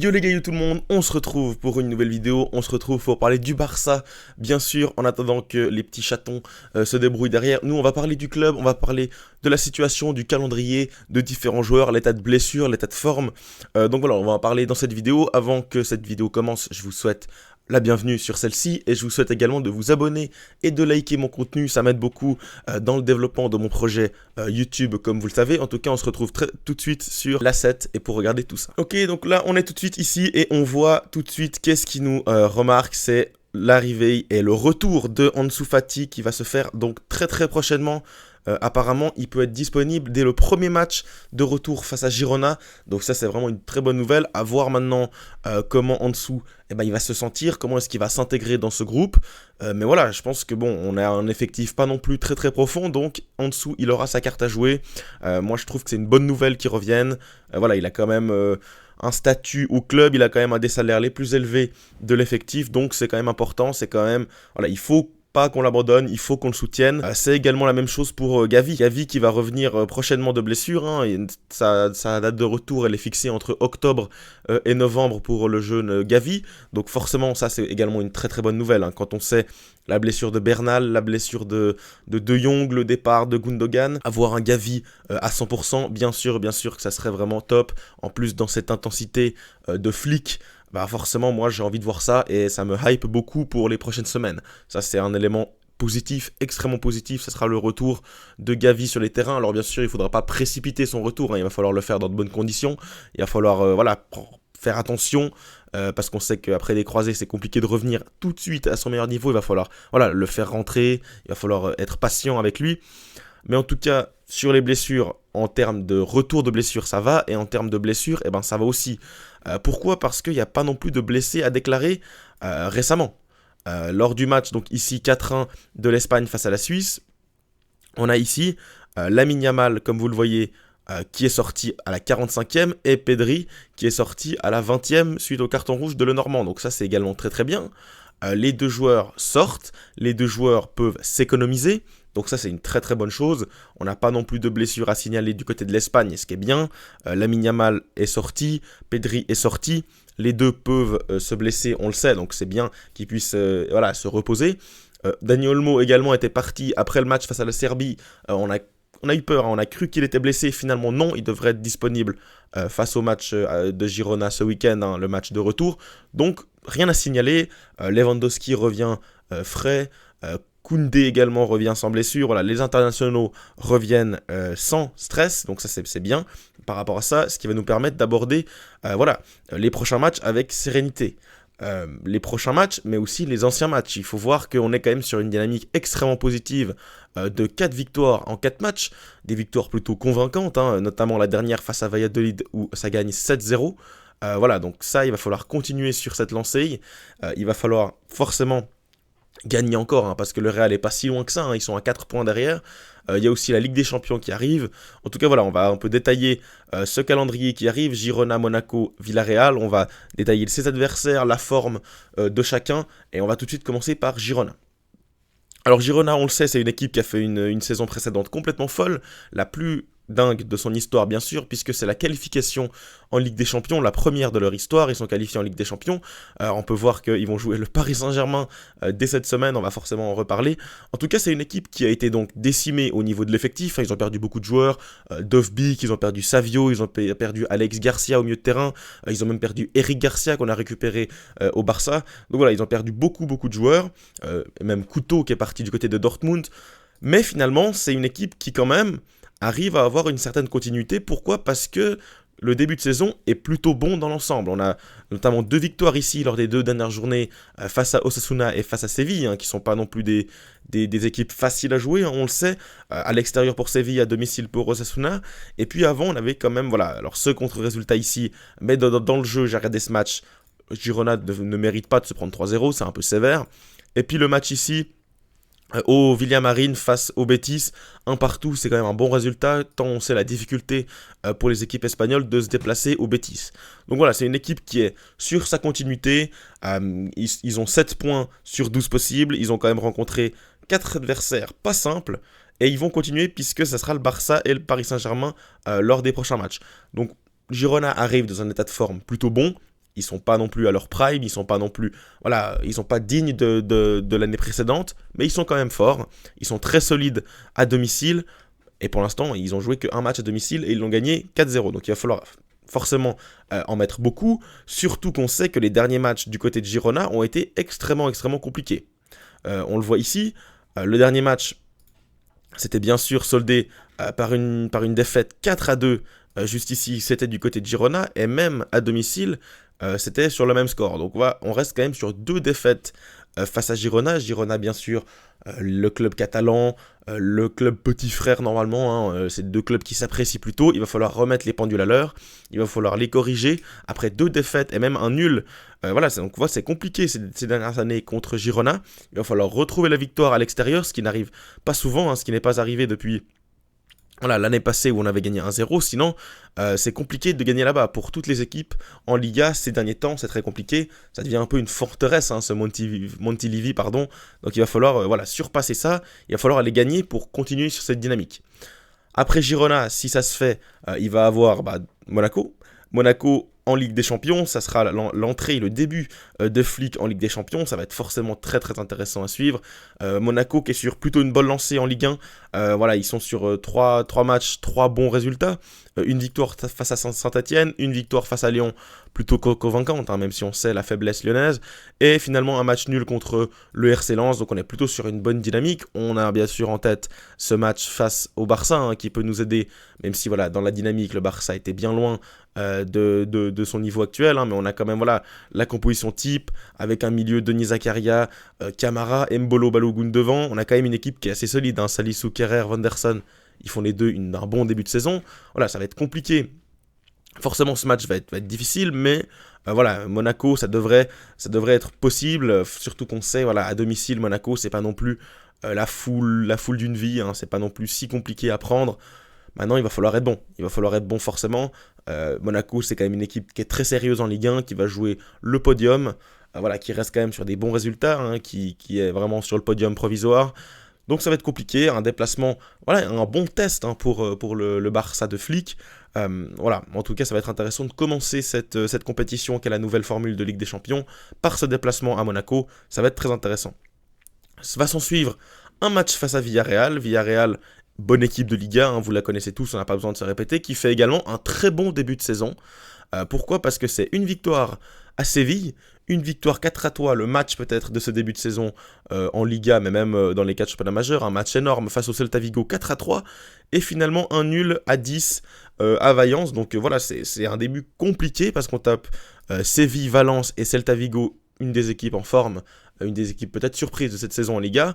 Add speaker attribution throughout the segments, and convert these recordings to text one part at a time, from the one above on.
Speaker 1: Yo les gars, yo tout le monde, on se retrouve pour une nouvelle vidéo, on se retrouve pour parler du Barça, bien sûr, en attendant que les petits chatons se débrouillent derrière. Nous, on va parler du club, on va parler de la situation, du calendrier, de différents joueurs, l'état de blessure, l'état de forme. Donc voilà, on va en parler dans cette vidéo. Avant que cette vidéo commence, je vous souhaite la bienvenue sur celle-ci et je vous souhaite également de vous abonner et de liker mon contenu, ça m'aide beaucoup dans le développement de mon projet YouTube comme vous le savez. En tout cas on se retrouve tout de suite sur l'asset et pour regarder tout ça. Ok, donc là on est tout de suite ici et on voit tout de suite qu'est-ce qui nous remarque, c'est l'arrivée et le retour de Ansu Fati qui va se faire donc très prochainement. Apparemment, il peut être disponible dès le premier match de retour face à Girona. Donc ça, c'est vraiment une très bonne nouvelle. À voir maintenant comment Ansu il va se sentir, comment est-ce qu'il va s'intégrer dans ce groupe. Mais voilà, je pense que bon, on a un effectif pas non plus très profond. Donc Ansu, il aura sa carte à jouer. Moi, je trouve que c'est une bonne nouvelle qu'il revienne. Voilà, il a quand même un statut au club, il a quand même un des salaires les plus élevés de l'effectif. Donc c'est quand même important, c'est quand même... Voilà, il faut pas qu'on l'abandonne, il faut qu'on le soutienne. C'est également la même chose pour Gavi. Gavi qui va revenir prochainement de blessure. Sa date de retour, elle est fixée entre octobre et novembre pour le jeune Gavi. Donc forcément, ça c'est également une très bonne nouvelle. Quand on sait la blessure de Bernal, la blessure de Jong, le départ de Gundogan, avoir un Gavi à 100%, bien sûr que ça serait vraiment top. En plus, dans cette intensité de flic, bah forcément moi j'ai envie de voir ça et ça me hype beaucoup pour les prochaines semaines. Ça c'est un élément positif, extrêmement positif, ça sera le retour de Gavi sur les terrains. Alors bien sûr il ne faudra pas précipiter son retour, il va falloir le faire dans de bonnes conditions, il va falloir faire attention parce qu'on sait qu'après des croisés c'est compliqué de revenir tout de suite à son meilleur niveau, il va falloir le faire rentrer, il va falloir être patient avec lui. Mais en tout cas, sur les blessures, en termes de retour de blessure, ça va. Et en termes de blessures, ça va aussi. Pourquoi ? Parce qu'il n'y a pas non plus de blessés à déclarer récemment. Lors du match, donc ici 4-1 de l'Espagne face à la Suisse, on a ici Lamine Yamal, comme vous le voyez, qui est sorti à la 45e, et Pedri, qui est sorti à la 20e suite au carton rouge de Lenormand. Donc ça, c'est également très bien. Les deux joueurs sortent, les deux joueurs peuvent s'économiser. Donc ça, c'est une très bonne chose. On n'a pas non plus de blessures à signaler du côté de l'Espagne, ce qui est bien. Lamine Yamal est sorti, Pedri est sorti. Les deux peuvent se blesser, on le sait, donc c'est bien qu'ils puissent se reposer. Dani Olmo également était parti après le match face à la Serbie. On a eu peur, on a cru qu'il était blessé. Finalement, non, il devrait être disponible face au match de Girona ce week-end, le match de retour. Donc, rien à signaler. Lewandowski revient frais. Koundé également revient sans blessure. Voilà, les internationaux reviennent sans stress. Donc ça, c'est bien par rapport à ça. Ce qui va nous permettre d'aborder les prochains matchs avec sérénité. Les prochains matchs, mais aussi les anciens matchs. Il faut voir qu'on est quand même sur une dynamique extrêmement positive de 4 victoires en 4 matchs. Des victoires plutôt convaincantes, notamment la dernière face à Valladolid où ça gagne 7-0. Donc ça, il va falloir continuer sur cette lancée. Il va falloir forcément gagner encore, parce que le Real est pas si loin que ça, ils sont à 4 points derrière. Il y a aussi la Ligue des Champions qui arrive. En tout cas, on va un peu détailler ce calendrier qui arrive. Girona, Monaco, Villarreal. On va détailler ses adversaires, la forme de chacun. Et on va tout de suite commencer par Girona. Alors Girona, on le sait, c'est une équipe qui a fait une saison précédente complètement folle. La plus dingue de son histoire, bien sûr, puisque c'est la qualification en Ligue des Champions, la première de leur histoire. Ils sont qualifiés en Ligue des Champions. On peut voir qu'ils vont jouer le Paris Saint-Germain dès cette semaine. On va forcément en reparler. En tout cas, c'est une équipe qui a été donc décimée au niveau de l'effectif. Ils ont perdu beaucoup de joueurs. Dovbyk, ils ont perdu Savio, ils ont perdu Alex Garcia au milieu de terrain. Ils ont même perdu Eric Garcia qu'on a récupéré au Barça. Donc voilà, ils ont perdu beaucoup de joueurs. Même Couto qui est parti du côté de Dortmund. Mais finalement, c'est une équipe qui quand même arrive à avoir une certaine continuité. Pourquoi ? Parce que le début de saison est plutôt bon dans l'ensemble. On a notamment 2 victoires ici lors des 2 dernières journées face à Osasuna et face à Séville, qui ne sont pas non plus des équipes faciles à jouer, on le sait. À l'extérieur pour Séville, à domicile pour Osasuna. Et puis avant, on avait quand même, alors ce contre-résultat ici, mais dans le jeu, j'ai regardé ce match, Girona ne mérite pas de se prendre 3-0, c'est un peu sévère. Et puis le match ici, au Villamarín face au Betis, 1-1, c'est quand même un bon résultat, tant on sait la difficulté pour les équipes espagnoles de se déplacer au Betis. Donc voilà, c'est une équipe qui est sur sa continuité, ils ont 7 points sur 12 possibles, ils ont quand même rencontré 4 adversaires pas simples, et ils vont continuer puisque ça sera le Barça et le Paris Saint-Germain lors des prochains matchs. Donc Girona arrive dans un état de forme plutôt bon, Ils sont pas non plus à leur prime, ils sont pas non plus, voilà, ils sont pas dignes de l'année précédente, mais ils sont quand même forts. Ils sont très solides à domicile. Et pour l'instant, ils ont joué qu'un match à domicile et ils l'ont gagné 4-0. Donc il va falloir forcément en mettre beaucoup. Surtout qu'on sait que les derniers matchs du côté de Girona ont été extrêmement compliqués. On le voit ici. Le dernier match, c'était bien sûr soldé par une défaite 4-2. Juste ici, c'était du côté de Girona. Et même à domicile, c'était sur le même score. Donc on reste quand même sur 2 défaites face à Girona. Girona, bien sûr, le club catalan, le club petit frère normalement. C'est 2 clubs qui s'apprécient plutôt. Il va falloir remettre les pendules à l'heure. Il va falloir les corriger. Après 2 défaites et même un nul. Donc on voit c'est compliqué ces dernières années contre Girona. Il va falloir retrouver la victoire à l'extérieur, ce qui n'arrive pas souvent, ce qui n'est pas arrivé depuis l'année passée où on avait gagné 1-0, sinon c'est compliqué de gagner là-bas. Pour toutes les équipes en Liga ces derniers temps, c'est très compliqué. Ça devient un peu une forteresse, ce Montilivi, pardon. Donc il va falloir surpasser ça. Il va falloir aller gagner pour continuer sur cette dynamique. Après Girona, si ça se fait, il va avoir Monaco. Monaco en Ligue des Champions, ça sera l'entrée, le début de Flick en Ligue des Champions, ça va être forcément très intéressant à suivre. Monaco qui est sur plutôt une bonne lancée en Ligue 1, ils sont sur 3 matchs, 3 bons résultats. Une victoire face à Saint-Etienne, une victoire face à Lyon plutôt convaincante, même si on sait la faiblesse lyonnaise, et finalement un match nul contre le RC Lens, donc on est plutôt sur une bonne dynamique. On a bien sûr en tête ce match face au Barça qui peut nous aider, même si dans la dynamique le Barça était bien loin de son niveau actuel, mais on a quand même la composition type avec un milieu Denis Zakaria, Camara, Mbolo Balogun devant. On a quand même une équipe qui est assez solide, Salisu, Kerrer, Vanderson. Ils font les deux un bon début de saison. Ça va être compliqué. Forcément, ce match va être difficile, mais Monaco, ça devrait être possible. Surtout qu'on sait, à domicile, Monaco, c'est pas non plus la foule d'une vie. C'est pas non plus si compliqué à prendre. Maintenant, il va falloir être bon. Il va falloir être bon forcément. Monaco, c'est quand même une équipe qui est très sérieuse en Ligue 1, qui va jouer le podium, qui reste quand même sur des bons résultats, qui est vraiment sur le podium provisoire. Donc ça va être compliqué, un déplacement, un bon test pour le Barça de Flick. En tout cas, ça va être intéressant de commencer cette compétition qu'est la nouvelle formule de Ligue des Champions par ce déplacement à Monaco. Ça va être très intéressant. Ça va s'en suivre un match face à Villarreal. Villarreal, bonne équipe de Liga, vous la connaissez tous, on n'a pas besoin de se répéter, qui fait également un très bon début de saison. Pourquoi ? Parce que c'est une victoire à Séville, une victoire 4-3, le match peut-être de ce début de saison en Liga, mais même dans les 4 championnats majeurs, un match énorme face au Celta Vigo 4-3, et finalement un nul à 10 à Valence. Donc c'est un début compliqué parce qu'on tape Séville, Valence et Celta Vigo, une des équipes en forme, une des équipes peut-être surprises de cette saison en Liga.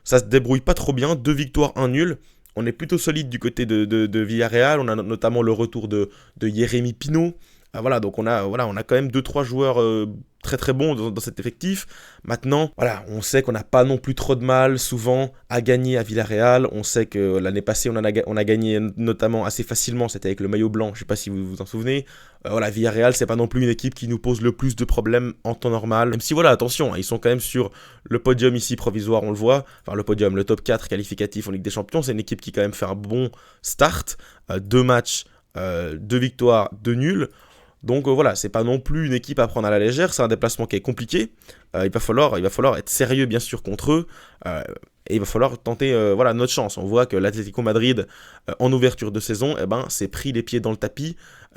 Speaker 1: Ça se débrouille pas trop bien, 2 victoires, 1 nul. On est plutôt solide du côté de Villarreal, on a notamment le retour de Jérémy Pino. Donc on a quand même 2-3 joueurs très bons dans cet effectif. Maintenant, on sait qu'on n'a pas non plus trop de mal souvent à gagner à Villarreal. On sait que l'année passée, on a gagné notamment assez facilement, c'était avec le maillot blanc, je ne sais pas si vous vous en souvenez. Villarreal, c'est pas non plus une équipe qui nous pose le plus de problèmes en temps normal. Même si attention, ils sont quand même sur le podium ici provisoire, on le voit. Le podium, le top 4 qualificatif en Ligue des Champions, c'est une équipe qui quand même fait un bon start. 2 matchs, 2 victoires, 2 nuls. Donc c'est pas non plus une équipe à prendre à la légère, c'est un déplacement qui est compliqué. Il va falloir être sérieux bien sûr contre eux, et il va falloir tenter notre chance. On voit que l'Atlético Madrid, en ouverture de saison, s'est pris les pieds dans le tapis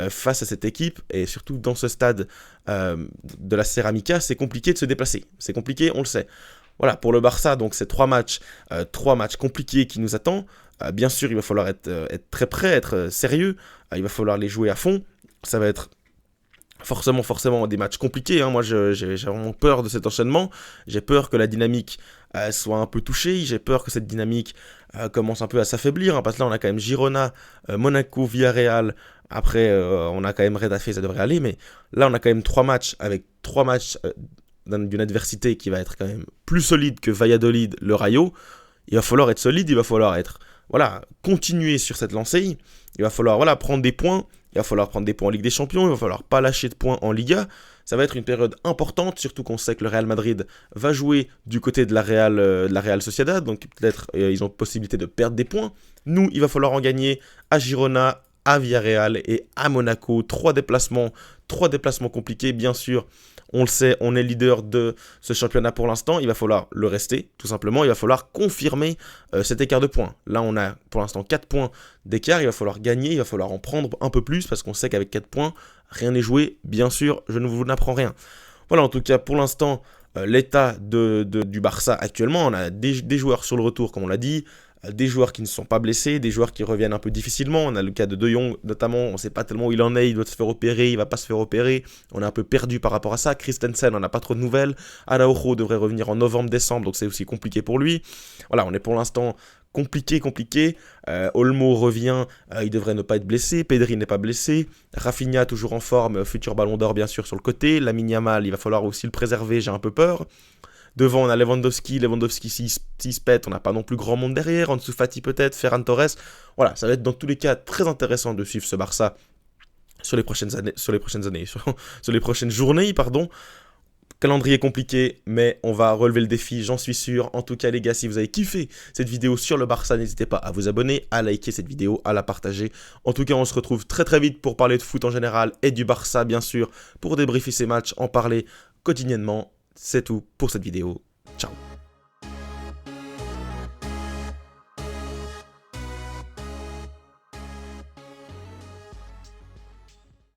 Speaker 1: face à cette équipe, et surtout dans ce stade de la Ceramica, c'est compliqué de se déplacer. C'est compliqué, on le sait. Pour le Barça, donc c'est 3 matchs compliqués qui nous attendent. Bien sûr, il va falloir être très prêt, être sérieux, il va falloir les jouer à fond. Ça va être forcément des matchs compliqués. Moi, j'ai vraiment peur de cet enchaînement. J'ai peur que la dynamique soit un peu touchée. J'ai peur que cette dynamique commence un peu à s'affaiblir. Parce que là, on a quand même Girona, Monaco, Villarreal. Après, on a quand même Retafe, ça devrait aller. Mais là, on a quand même 3 matchs avec 3 matchs d'une adversité qui va être quand même plus solide que Valladolid, le Rayo. Il va falloir être solide. Il va falloir continuer sur cette lancée. Il va falloir prendre des points. Il va falloir prendre des points en Ligue des Champions, il va falloir pas lâcher de points en Liga. Ça va être une période importante, surtout qu'on sait que le Real Madrid va jouer du côté de la Real Sociedad, donc peut-être ils ont possibilité de perdre des points. Nous, il va falloir en gagner à Girona, à Villarreal et à Monaco. Trois déplacements compliqués, bien sûr. On le sait, on est leader de ce championnat pour l'instant. Il va falloir le rester, tout simplement. Il va falloir confirmer cet écart de points. Là, on a pour l'instant 4 points d'écart. Il va falloir gagner, il va falloir en prendre un peu plus parce qu'on sait qu'avec 4 points, rien n'est joué. Bien sûr, je ne vous apprends rien. Voilà, en tout cas, pour l'instant, l'état du Barça actuellement. On a des joueurs sur le retour, comme on l'a dit. Des joueurs qui ne sont pas blessés, des joueurs qui reviennent un peu difficilement. On a le cas de Jong notamment, on ne sait pas tellement où il en est, il doit se faire opérer, il ne va pas se faire opérer. On est un peu perdu par rapport à ça. Christensen, on n'a pas trop de nouvelles. Araujo devrait revenir en novembre-décembre, donc c'est aussi compliqué pour lui. Voilà, on est pour l'instant compliqué. Olmo revient, il devrait ne pas être blessé. Pedri n'est pas blessé. Rafinha toujours en forme, futur ballon d'or bien sûr sur le côté. Lamine Yamal, il va falloir aussi le préserver, j'ai un peu peur. Devant, on a Lewandowski, s'il se pète, on n'a pas non plus grand monde derrière. Ansu Fati peut-être, Ferran Torres. Voilà, ça va être dans tous les cas très intéressant de suivre ce Barça sur les prochaines journées, pardon. Calendrier compliqué, mais on va relever le défi, j'en suis sûr. En tout cas, les gars, si vous avez kiffé cette vidéo sur le Barça, n'hésitez pas à vous abonner, à liker cette vidéo, à la partager. En tout cas, on se retrouve très vite pour parler de foot en général et du Barça, bien sûr, pour débriefer ces matchs, en parler quotidiennement. C'est tout pour cette vidéo.